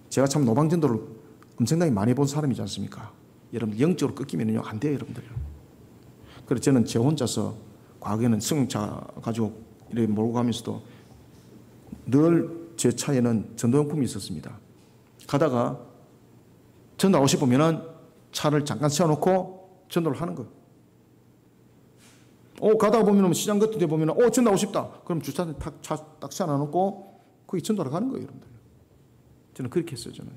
S1: 제가 참 노방전도를 엄청나게 많이 본 사람이지 않습니까? 여러분, 영적으로 꺾이면요 안 돼요, 여러분들. 그래서 저는 제 혼자서 과거에는 승용차 가지고 이렇게 몰고 가면서도 늘 제 차에는 전도용품이 있었습니다. 가다가 전도 하고 싶으면 차를 잠깐 세워놓고 전도를 하는 거예요. 가다가 보면 시장 같은 데 보면 전도하고 싶다. 그럼 주차를 딱 세워놓고 거기 전도하러 가는 거예요, 여러분들. 저는 그렇게 했어요, 저는.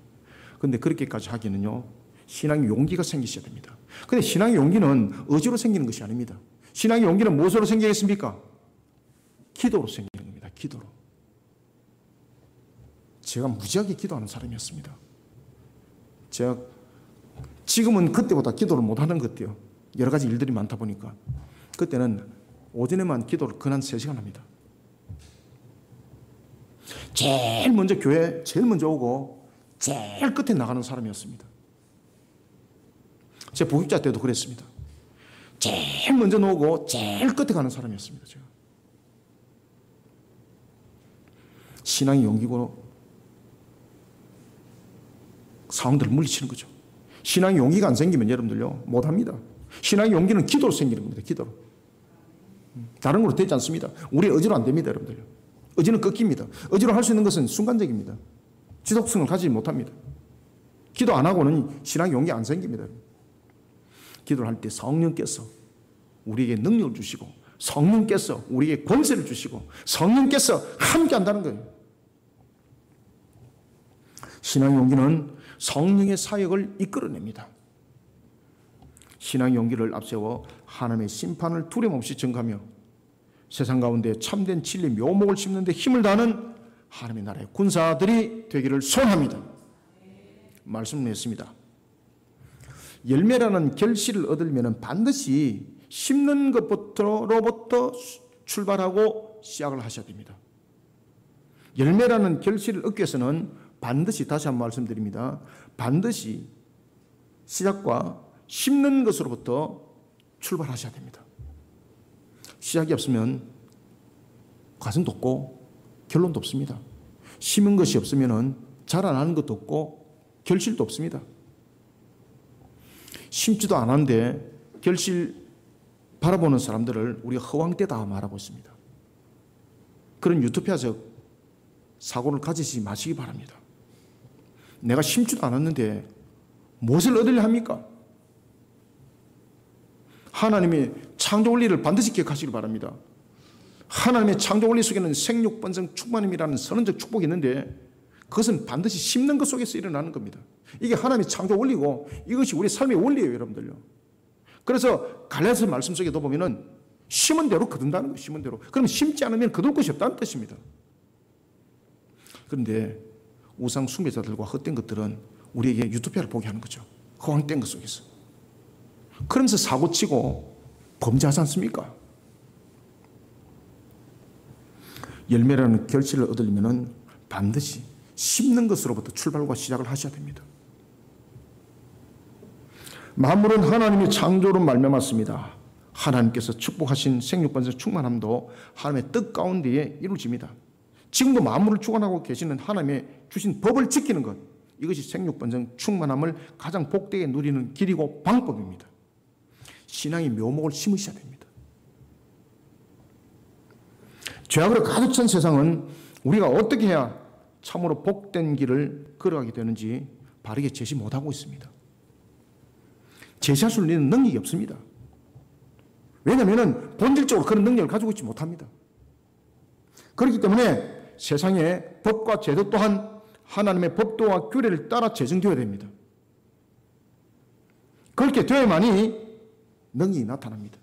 S1: 근데 그렇게까지 하기는요, 신앙의 용기가 생기셔야 됩니다. 근데 신앙의 용기는 의지로 생기는 것이 아닙니다. 신앙의 용기는 무엇으로 생기겠습니까? 기도로 생기는 겁니다. 기도로. 제가 무지하게 기도하는 사람이었습니다. 제가 지금은 그때보다 기도를 못하는 것 같아요. 여러 가지 일들이 많다 보니까. 그때는 오전에만 기도를 근 한 3시간 합니다. 제일 먼저 교회 제일 먼저 오고 제일 끝에 나가는 사람이었습니다. 제 부입자 때도 그랬습니다. 제일 먼저 나오고 제일 끝에 가는 사람이었습니다. 제가. 신앙의 용기로 상황들을 물리치는 거죠. 신앙의 용기가 안 생기면 여러분들요 못합니다. 신앙의 용기는 기도로 생기는 겁니다. 기도로. 다른 걸로 되지 않습니다. 우리 의지로 안 됩니다. 여러분들요. 의지는 꺾입니다. 의지로 할 수 있는 것은 순간적입니다. 지속성을 가지지 못합니다. 기도 안 하고는 신앙의 용기 안 생깁니다. 기도를 할 때 성령께서 우리에게 능력을 주시고, 성령께서 우리에게 권세를 주시고, 성령께서 함께 한다는 거예요. 신앙의 용기는 성령의 사역을 이끌어냅니다. 신앙의 용기를 앞세워 하나님의 심판을 두려움 없이 전가하며 세상 가운데 참된 진리 묘목을 심는 데 힘을 다하는 하나님의 나라의 군사들이 되기를 소원합니다. 말씀을 했습니다. 열매라는 결실을 얻으려면 반드시 심는 것부터로부터 출발하고 시작을 하셔야 됩니다. 열매라는 결실을 얻기 위해서는 반드시, 다시 한번 말씀드립니다. 반드시 시작과 심는 것으로부터 출발하셔야 됩니다. 시작이 없으면 과정도 없고 결론도 없습니다. 심은 것이 없으면 자라나는 것도 없고 결실도 없습니다. 심지도 않았는데 결실 바라보는 사람들을 우리가 허황되다 말하고 있습니다. 그런 유토피아적 사고를 가지지 마시기 바랍니다. 내가 심지도 않았는데 무엇을 얻으려 합니까? 하나님의 창조 원리를 반드시 기억하시길 바랍니다. 하나님의 창조 원리 속에는 생육, 번성, 충만함이라는 선언적 축복이 있는데 그것은 반드시 심는 것 속에서 일어나는 겁니다. 이게 하나님의 창조 원리고 이것이 우리 삶의 원리예요, 여러분들요. 그래서 갈라디아서 말씀 속에도 보면은 심은 대로 거둔다는 거예요, 심은 대로. 그럼 심지 않으면 거둘 것이 없다는 뜻입니다. 그런데 우상 숭배자들과 헛된 것들은 우리에게 유토피아를 보게 하는 거죠. 허황된 것 속에서. 그러면서 사고치고 범죄하지 않습니까? 열매라는 결실을 얻으려면 반드시 심는 것으로부터 출발과 시작을 하셔야 됩니다. 만물은 하나님의 창조로 말미암았습니다. 하나님께서 축복하신 생육번성 충만함도 하나님의 뜻 가운데에 이루어집니다. 지금도 만물을 주관하고 계시는 하나님의 주신 법을 지키는 것, 이것이 생육번성 충만함을 가장 복되게 누리는 길이고 방법입니다. 신앙의 묘목을 심으셔야 됩니다. 죄악으로 가득 찬 세상은 우리가 어떻게 해야 참으로 복된 길을 걸어가게 되는지 바르게 제시 못하고 있습니다. 제시할 수 있는 능력이 없습니다. 왜냐하면 본질적으로 그런 능력을 가지고 있지 못합니다. 그렇기 때문에 세상의 법과 제도 또한 하나님의 법도와 규례를 따라 제정되어야 됩니다. 그렇게 되어야만이 능력이 나타납니다.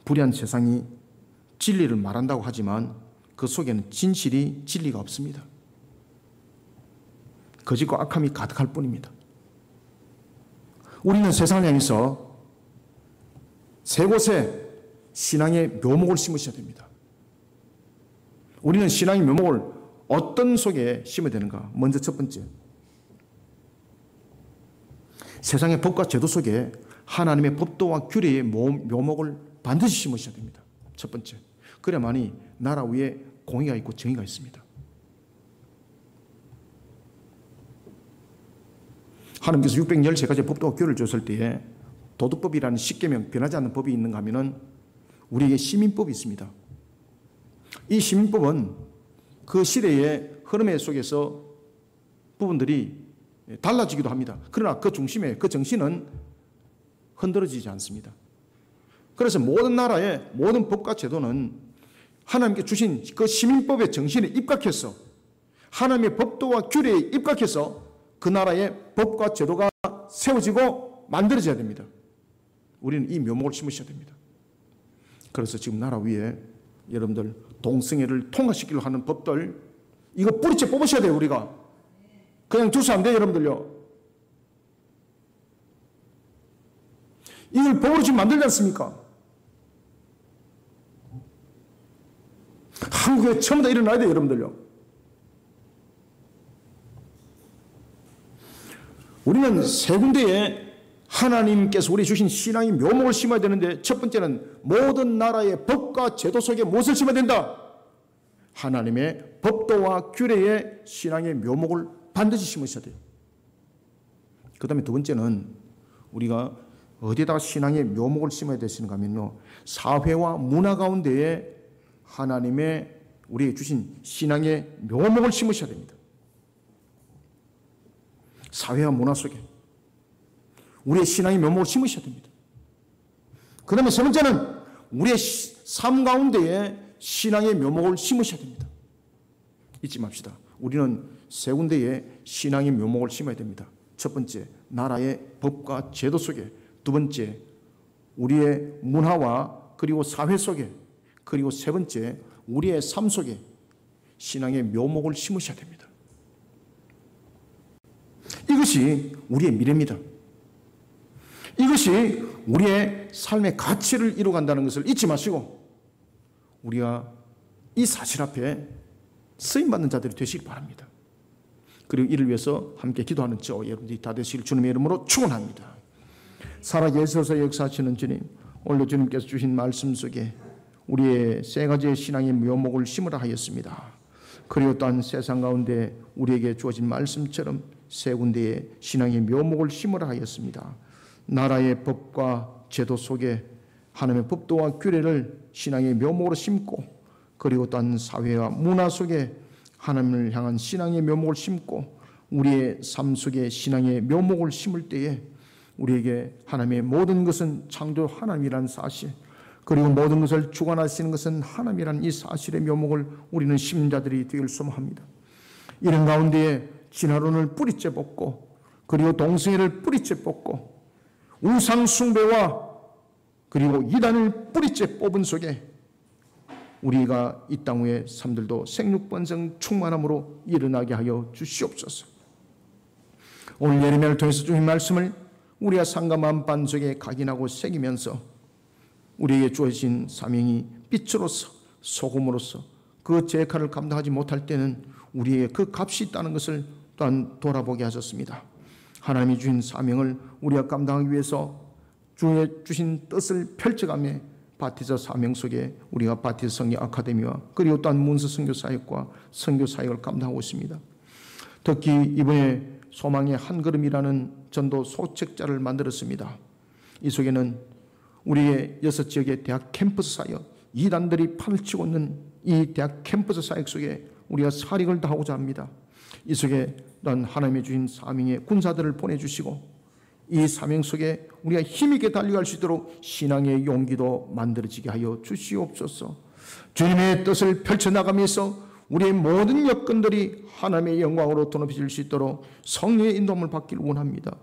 S1: 불의한 세상이 진리를 말한다고 하지만 그 속에는 진실이 진리가 없습니다. 거짓과 악함이 가득할 뿐입니다. 우리는 세상을 향해서 세 곳에 신앙의 묘목을 심으셔야 됩니다. 우리는 신앙의 묘목을 어떤 속에 심어야 되는가? 먼저 첫 번째, 세상의 법과 제도 속에 하나님의 법도와 규례의 묘목을 반드시 심으셔야 됩니다. 첫 번째, 그래야만이 나라 위에 공의가 있고 정의가 있습니다. 하나님께서 613가지의 법도와 규례를 줬을 때에 도덕법이라는 십계명, 변하지 않는 법이 있는가 하면은 우리에게 시민법이 있습니다. 이 시민법은 그 시대의 흐름 속에서 부분들이 달라지기도 합니다. 그러나 그 중심에 그 정신은 흔들어지지 않습니다. 그래서 모든 나라의 모든 법과 제도는 하나님께 주신 그 시민법의 정신에 입각해서 하나님의 법도와 규례에 입각해서 그 나라의 법과 제도가 세워지고 만들어져야 됩니다. 우리는 이 묘목을 심으셔야 됩니다. 그래서 지금 나라 위에 여러분들 동성애를 통과시키려고 하는 법들, 이거 뿌리째 뽑으셔야 돼요. 우리가 그냥 두서 안 돼요, 여러분들요. 이걸 법으로 지금 만들지 않습니까? 한국에 처음 다 일어나야 돼요, 여러분들요. 우리는 세 군데에 하나님께서 우리 주신 신앙의 묘목을 심어야 되는데, 첫 번째는 모든 나라의 법과 제도 속에 무엇을 심어야 된다? 하나님의 법도와 규례의 신앙의 묘목을 반드시 심으셔야 돼요. 그 다음에 두 번째는 우리가 어디에다가 신앙의 묘목을 심어야 되시는가 하면요, 사회와 문화 가운데에 하나님의 우리에게 주신 신앙의 묘목을 심으셔야 됩니다. 사회와 문화 속에 우리의 신앙의 묘목을 심으셔야 됩니다. 그 다음에 세 번째는 우리의 삶 가운데에 신앙의 묘목을 심으셔야 됩니다. 잊지 맙시다. 우리는 세 군데에 신앙의 묘목을 심어야 됩니다. 첫 번째, 나라의 법과 제도 속에. 두 번째, 우리의 문화와 그리고 사회 속에. 그리고 세 번째, 우리의 삶 속에 신앙의 묘목을 심으셔야 됩니다. 이것이 우리의 미래입니다. 이것이 우리의 삶의 가치를 이루어간다는 것을 잊지 마시고 우리가 이 사실 앞에 쓰임받는 자들이 되시길 바랍니다. 그리고 이를 위해서 함께 기도하는 저 여러분들이 다 되시길 주님의 이름으로 축원합니다. 살아계셔서 역사하시는 주님, 오늘 주님께서 주신 말씀 속에 우리의 세 가지의 신앙의 묘목을 심으라 하였습니다. 그리고 또한 세상 가운데 우리에게 주어진 말씀처럼 세 군데의 신앙의 묘목을 심으라 하였습니다. 나라의 법과 제도 속에 하나님의 법도와 규례를 신앙의 묘목으로 심고, 그리고 또한 사회와 문화 속에 하나님을 향한 신앙의 묘목을 심고, 우리의 삶 속에 신앙의 묘목을 심을 때에 우리에게 하나님의 모든 것은 창조 하나님이라는 사실, 그리고 모든 것을 주관하시는 것은 하나님이라는 이 사실의 묘목을 우리는 신자들이 되길 소망합니다. 이런 가운데에 진화론을 뿌리째 뽑고, 그리고 동성애를 뿌리째 뽑고, 우상 숭배와 그리고 이단을 뿌리째 뽑은 속에 우리가 이 땅 위의 삶들도 생육번성 충만함으로 일어나게 하여 주시옵소서. 오늘 예레미야를 통해서 주신 말씀을 우리가 상가 만반 속에 각인하고 새기면서 우리에게 주어진 사명이 빛으로서 소금으로서 그 제 역할을 감당하지 못할 때는 우리에게 그 값이 있다는 것을 또한 돌아보게 하셨습니다. 하나님이 주신 사명을 우리가 감당하기 위해서 주의 주신 뜻을 펼쳐가며 바티저 사명 속에 우리가 바티저 성경 아카데미와 그리고 또한 문서 선교 사역과 선교 사역을 감당하고 있습니다. 특히 이번에 소망의 한 걸음이라는 전도 소책자를 만들었습니다. 이 속에는 우리의 6지역의 대학 캠퍼스 사역, 이단들이 판을 치고 있는 이 대학 캠퍼스 사역 속에 우리가 사력을 다하고자 합니다. 이 속에 또한 하나님의 주신 사명의 군사들을 보내주시고 이 사명 속에 우리가 힘있게 달려갈 수 있도록 신앙의 용기도 만들어지게 하여 주시옵소서. 주님의 뜻을 펼쳐나가면서 우리의 모든 여건들이 하나님의 영광으로 드높여질 수 있도록 성령의 인도함을 받기를 원합니다.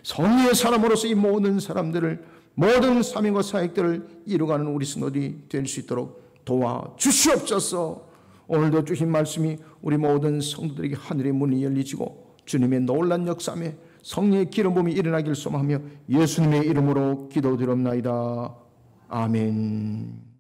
S1: 성령의 사람으로서 이 모든 사람들을, 모든 사명과 사역들을 이루어가는 우리 성도들이 될 수 있도록 도와주시옵소서. 오늘도 주신 말씀이 우리 모든 성도들에게 하늘의 문이 열리지고 주님의 놀란 역사에 성령의 기름 부음이 일어나기를 소망하며 예수님의 이름으로 기도드립나이다. 아멘.